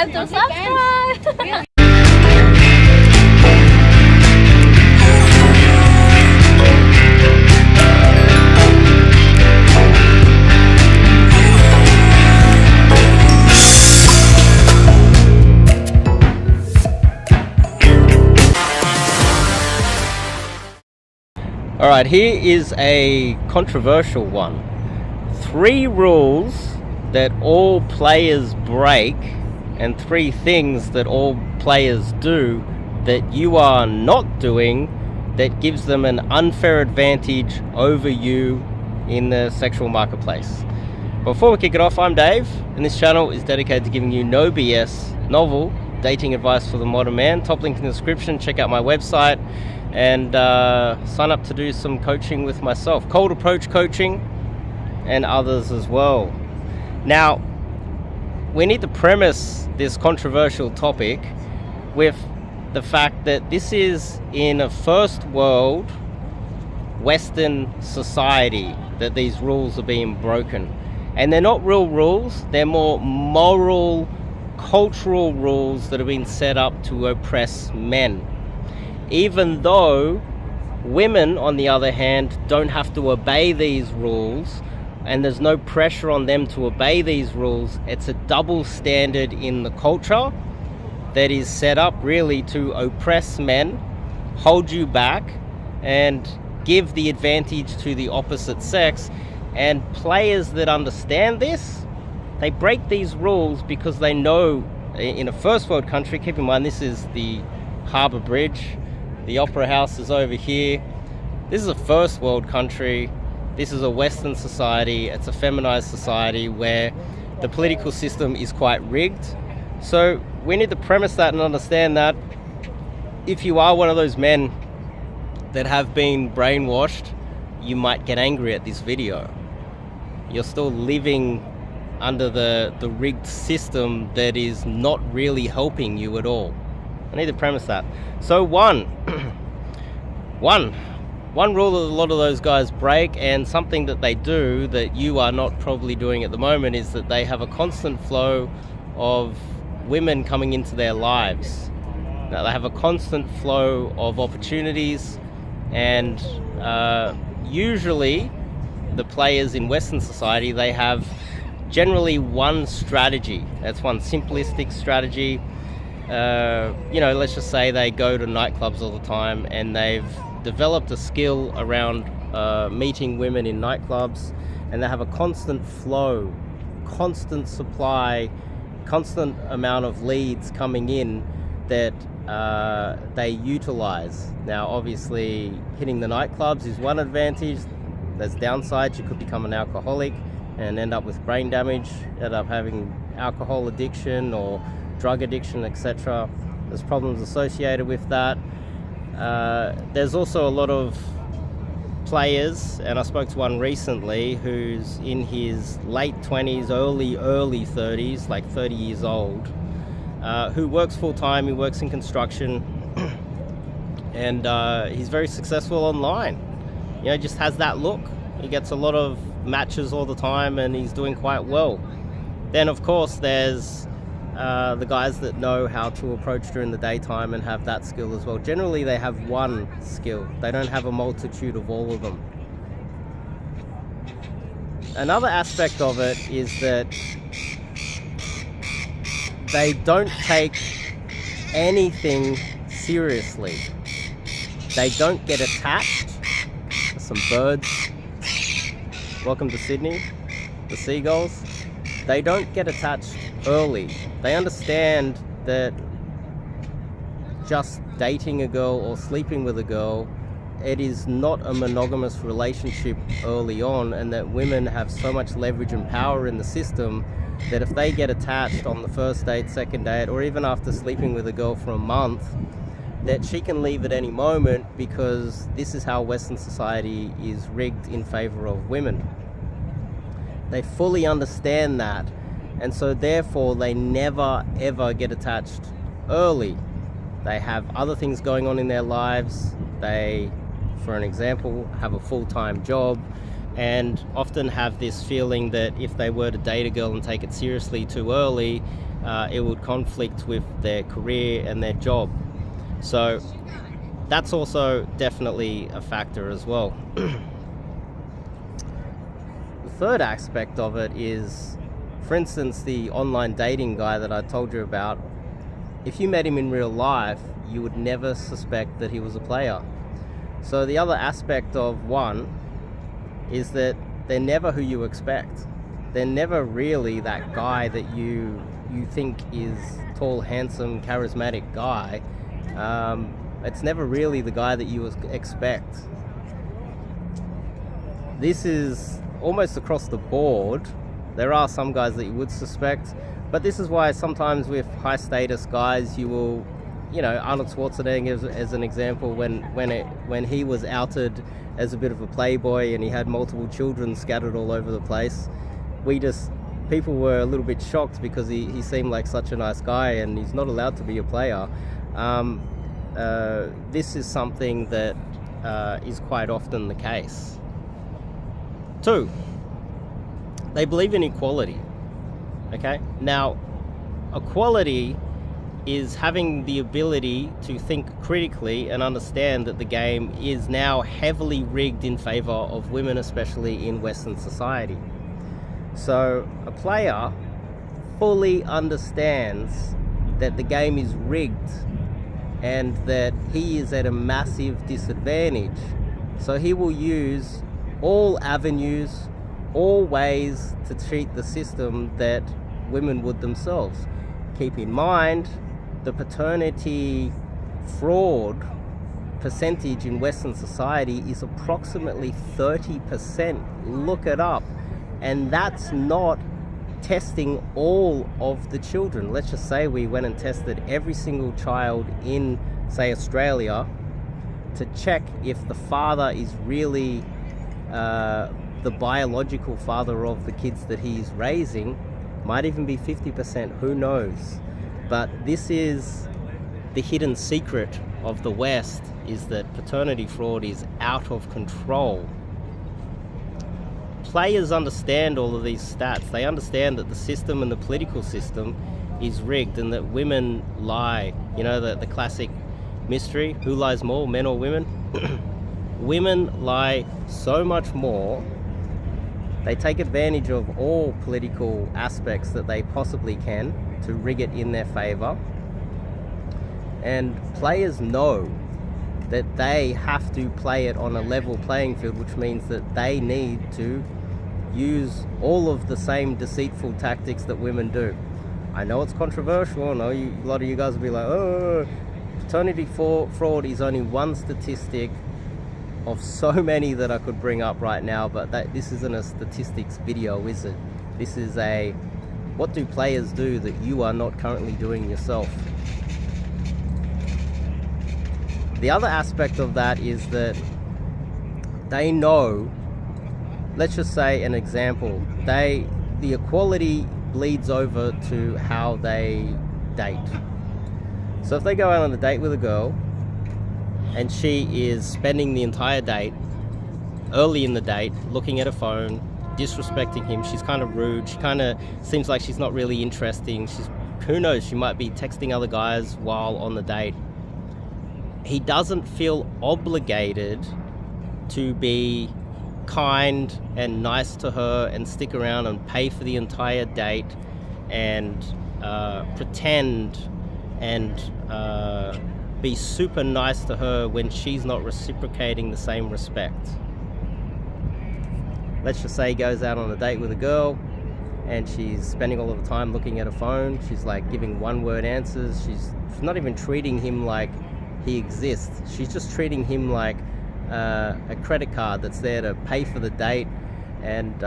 forget to subscribe. Alright, here is a controversial one. 3 rules that all players break and 3 things that all players do that you are not doing that gives them an unfair advantage over you in the sexual marketplace. Before we kick it off, I'm Dave, and this channel is dedicated to giving you no BS, novel dating advice for the modern man. Top link in the description. Check out my website and sign up to do some coaching with myself, cold approach coaching, and others as well. Now, we need to premise this controversial topic with the fact that this is in a first world Western society that these rules are being broken. And they're not real rules, they're more moral, cultural rules that have been set up to oppress men. Even though women, on the other hand, don't have to obey these rules, and there's no pressure on them to obey these rules, it's a double standard in the culture that is set up really to oppress men, hold you back, and give the advantage to the opposite sex. And players that understand this, they break these rules because they know in a first world country, keep in mind this is the Harbour Bridge, the Opera House is over here. This is a first world country. This is a Western society. It's a feminized society where the political system is quite rigged. So we need to premise that and understand that if you are one of those men that have been brainwashed, you might get angry at this video. You're still living under the rigged system that is not really helping you at all. I need to premise that. So one rule that a lot of those guys break, and something that they do that you are not probably doing at the moment, is that they have a constant flow of women coming into their lives. Now, they have a constant flow of opportunities, and usually the players in Western society, they have generally one strategy. That's one simplistic strategy. Let's just say they go to nightclubs all the time and they've developed a skill around meeting women in nightclubs, and they have a constant flow, constant supply, constant amount of leads coming in that they utilize. Now, obviously, hitting the nightclubs is one advantage. There's downsides. You could become an alcoholic and end up with brain damage, end up having alcohol addiction or drug addiction, etc. There's problems associated with that. There's also a lot of players, and I spoke to one recently who's in his late 20s, early 30s, like 30 years old, who works full-time. He works in construction, and he's very successful online. Just has that look. He gets a lot of matches all the time, and he's doing quite well. Then, of course, there's the guys that know how to approach during the daytime and have that skill as well. Generally, they have one skill. They don't have a multitude of all of them. Another aspect of it is that they don't take anything seriously. They don't get attached. There's some birds. Welcome to Sydney, the seagulls. They don't get attached early. They understand that just dating a girl or sleeping with a girl, it is not a monogamous relationship early on, and that women have so much leverage and power in the system that if they get attached on the first date, second date, or even after sleeping with a girl for a month, that she can leave at any moment, because this is how Western society is rigged in favor of women. They fully understand that, and so therefore they never ever get attached early. They have other things going on in their lives. They, for an example, have a full-time job, and often have this feeling that if they were to date a girl and take it seriously too early, it would conflict with their career and their job. So that's also definitely a factor as well. The third aspect of it is, for instance, the online dating guy that I told you about. If you met him in real life, you would never suspect that he was a player. So the other aspect of one is that they're never who you expect. They're never really that guy that you think is tall, handsome, charismatic guy. It's never really the guy that you expect. This is almost across the board. There are some guys that you would suspect, but this is why sometimes with high status guys, you will, Arnold Schwarzenegger as an example, when he was outed as a bit of a playboy and he had multiple children scattered all over the place, people were a little bit shocked because he seemed like such a nice guy and he's not allowed to be a player. This is something that is quite often the case. 2, they believe in equality. Okay, now equality is having the ability to think critically and understand that the game is now heavily rigged in favor of women, especially in Western society. So a player fully understands that the game is rigged and that he is at a massive disadvantage. So he will use all avenues, all ways to cheat the system that women would themselves. Keep in mind, the paternity fraud percentage in Western society is approximately 30%. Look it up. And that's not testing all of the children. Let's just say we went and tested every single child in, say, Australia to check if the father is really the biological father of the kids that he's raising. Might even be 50%, who knows? But this is the hidden secret of the West, is that paternity fraud is out of control. Players understand all of these stats. They understand that the system and the political system is rigged and that women lie. The classic mystery, who lies more, men or women? Women lie so much more. They take advantage of all political aspects that they possibly can to rig it in their favor. And players know that they have to play it on a level playing field, which means that they need to use all of the same deceitful tactics that women do. I know it's controversial. I know a lot of you guys will be like, oh, paternity fraud is only one statistic of so many that I could bring up right now, but this isn't a statistics video, is it? This is a, what do players do that you are not currently doing yourself? The other aspect of that is that they know, let's just say an example, the equality bleeds over to how they date. So if they go out on a date with a girl and she is spending the entire date, early in the date, looking at her phone, disrespecting him, she's kind of rude, she kind of seems like she's not really interesting, who knows, she might be texting other guys while on the date. He doesn't feel obligated to be kind and nice to her and stick around and pay for the entire date and pretend and be super nice to her when she's not reciprocating the same respect. Let's just say he goes out on a date with a girl and she's spending all of the time looking at her phone. She's like giving one-word answers. She's not even treating him like he exists. She's just treating him like a credit card that's there to pay for the date and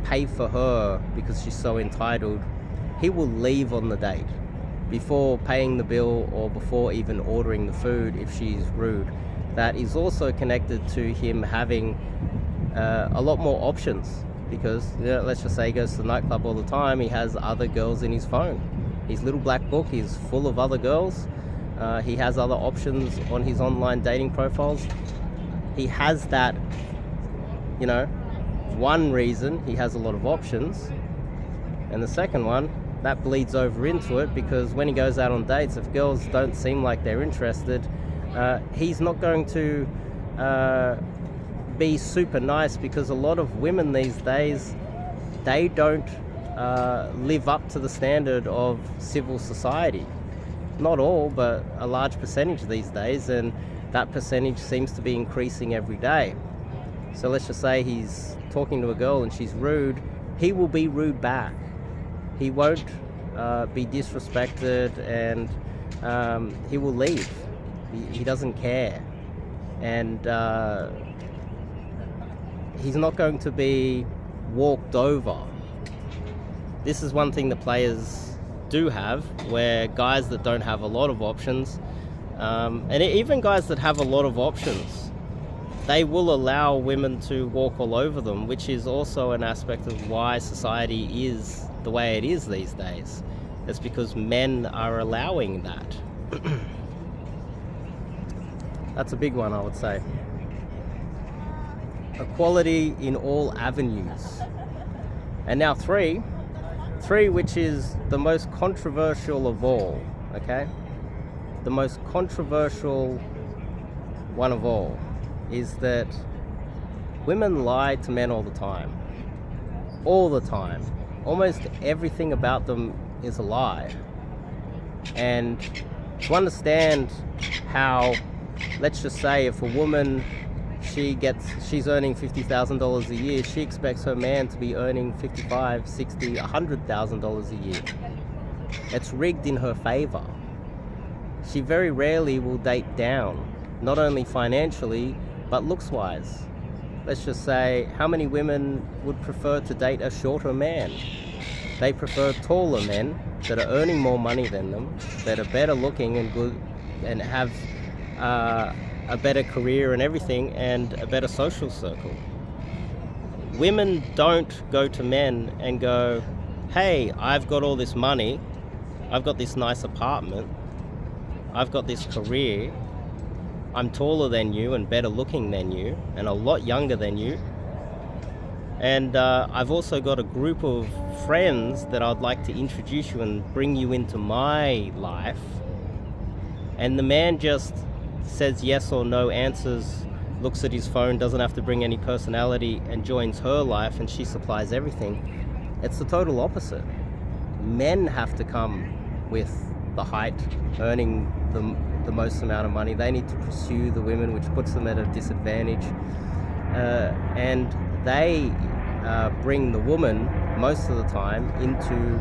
pay for her because she's so entitled. He will leave on the date before paying the bill or before even ordering the food if she's rude. That is also connected to him having a lot more options because let's just say he goes to the nightclub all the time. He has other girls in his phone. His little black book is full of other girls. He has other options on his online dating profiles. He has that, one reason he has a lot of options, and the second one, that bleeds over into it, because when he goes out on dates, if girls don't seem like they're interested, he's not going to be super nice, because a lot of women these days, they don't live up to the standard of civil society. Not all, but a large percentage these days, and that percentage seems to be increasing every day. So let's just say he's talking to a girl and she's rude, he will be rude back. He won't be disrespected, and he will leave. He doesn't care. And he's not going to be walked over. This is one thing that players do have, where guys that don't have a lot of options, and even guys that have a lot of options, they will allow women to walk all over them, which is also an aspect of why society is the way it is these days. It's because men are allowing that. That's a big one, I would say. Equality in all avenues. And now three, which is the most controversial of all, okay? The most controversial one of all is that women lie to men all the time. All the time. Almost everything about them is a lie. And to understand how, let's just say, if a woman, she's earning $50,000 a year, she expects her man to be earning $55,000, $60,000, $100,000 a year. It's rigged in her favor. She very rarely will date down, not only financially, but looks-wise. Let's just say, how many women would prefer to date a shorter man? They prefer taller men that are earning more money than them, that are better looking and good, and have a better career and everything, and a better social circle. Women don't go to men and go, hey, I've got all this money, I've got this nice apartment, I've got this career, I'm taller than you and better looking than you and a lot younger than you, and I've also got a group of friends that I'd like to introduce you and bring you into my life. And the man just says yes or no, answers, looks at his phone, doesn't have to bring any personality, and joins her life, and she supplies everything. It's the total opposite. Men have to come with the height, earning the most amount of money. They need to pursue the women, which puts them at a disadvantage. And they bring the woman most of the time into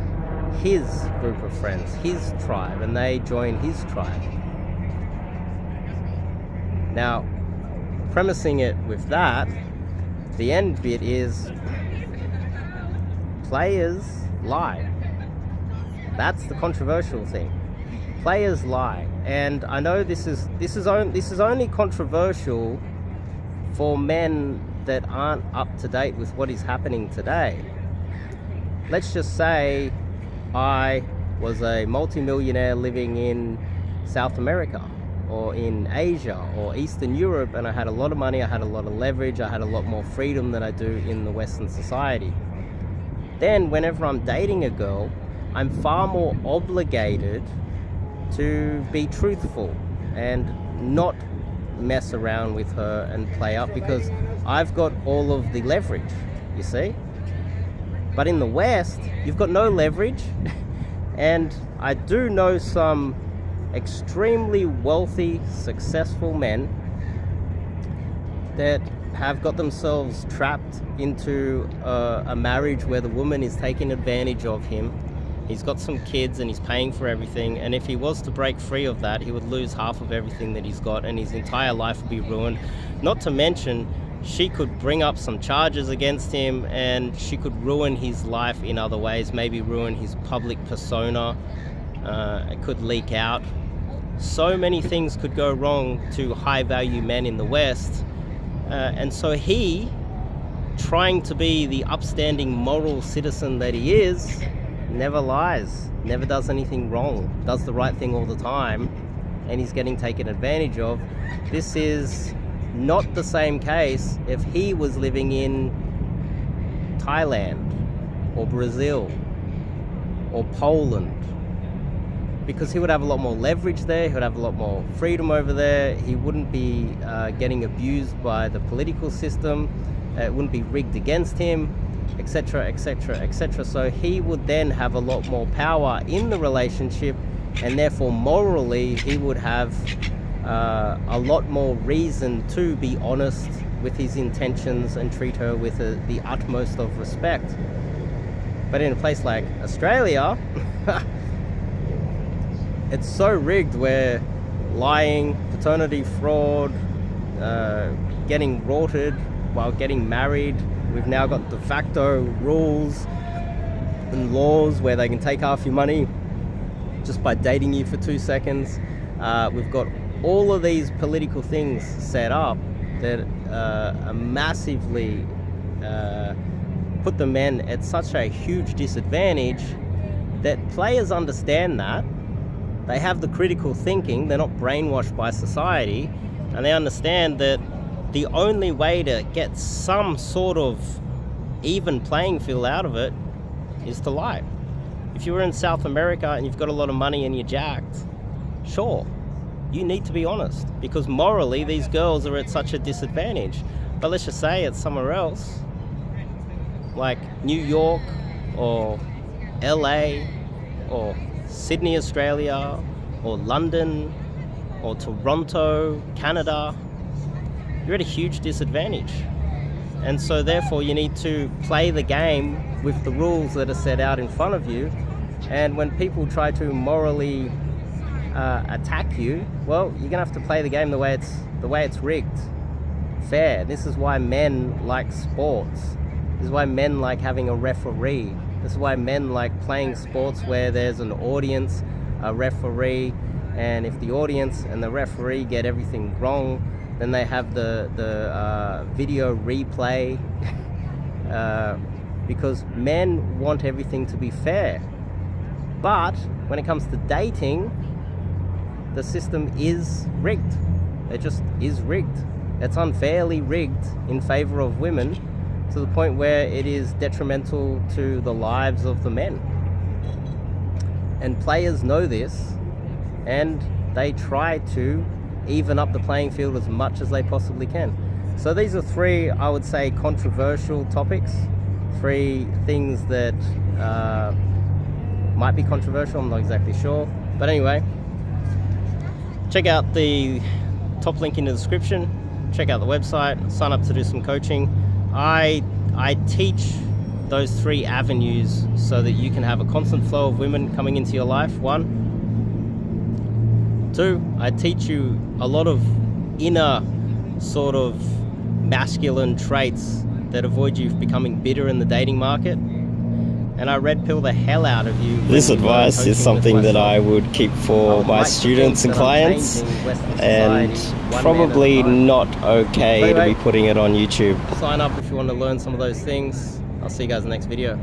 his group of friends, his tribe, and they join his tribe. Now, premising it with that, the end bit is players lie. That's the controversial thing. Players lie, and I know this is only controversial for men that aren't up to date with what is happening today. Let's just say I was a multimillionaire living in South America or in Asia or Eastern Europe, and I had a lot of money, I had a lot of leverage, I had a lot more freedom than I do in the Western society. Then whenever I'm dating a girl, I'm far more obligated to be truthful and not mess around with her and play up, because I've got all of the leverage, you see? But in the West, you've got no leverage. And I do know some extremely wealthy, successful men that have got themselves trapped into a marriage where the woman is taking advantage of him. He's got some kids and he's paying for everything, and if he was to break free of that, he would lose half of everything that he's got, and his entire life would be ruined. Not to mention, she could bring up some charges against him, and she could ruin his life in other ways, maybe ruin his public persona. It could leak out. So many things could go wrong to high-value men in the West, and so he, trying to be the upstanding moral citizen that he is, never lies, never does anything wrong, does the right thing all the time, and he's getting taken advantage of. This is not the same case if he was living in Thailand or Brazil or Poland, because he would have a lot more leverage there, he would have a lot more freedom over there, he wouldn't be getting abused by the political system, it wouldn't be rigged against him, etc, etc, etc. So he would then have a lot more power in the relationship, and therefore morally he would have a lot more reason to be honest with his intentions and treat her with the utmost of respect. But in a place like Australia, it's so rigged where lying, paternity fraud, getting rorted while getting married. We've now got de facto rules and laws where they can take half your money just by dating you for 2 seconds. We've got all of these political things set up that are massively put the men at such a huge disadvantage that players understand that. They have the critical thinking, they're not brainwashed by society, and they understand that the only way to get some sort of even playing field out of it is to lie. If you were in South America and you've got a lot of money and you're jacked, sure, you need to be honest, because morally these girls are at such a disadvantage. But let's just say it's somewhere else, like New York or LA or Sydney, Australia, or London or Toronto, Canada, you're at a huge disadvantage. And so therefore you need to play the game with the rules that are set out in front of you. And when people try to morally attack you, well, you're gonna have to play the game the way it's rigged, fair. This is why men like sports. This is why men like having a referee. This is why men like playing sports where there's an audience, a referee, and if the audience and the referee get everything wrong, then they have the video replay, because men want everything to be fair. But when it comes to dating, the system is rigged. It just is rigged. It's unfairly rigged in favor of women, to the point where it is detrimental to the lives of the men. And players know this, and they try to even up the playing field as much as they possibly can. So these are three, I would say, controversial topics. Three things that might be controversial, I'm not exactly sure. But anyway, check out the top link in the description. Check out the website, sign up to do some coaching. I teach those three avenues so that you can have a constant flow of women coming into your life, 1. 2, I teach you a lot of inner sort of masculine traits that avoid you becoming bitter in the dating market. And I red pill the hell out of you. This advice is something that I would keep for my students and clients, and probably not okay to be putting it on YouTube. Sign up if you want to learn some of those things. I'll see you guys in the next video.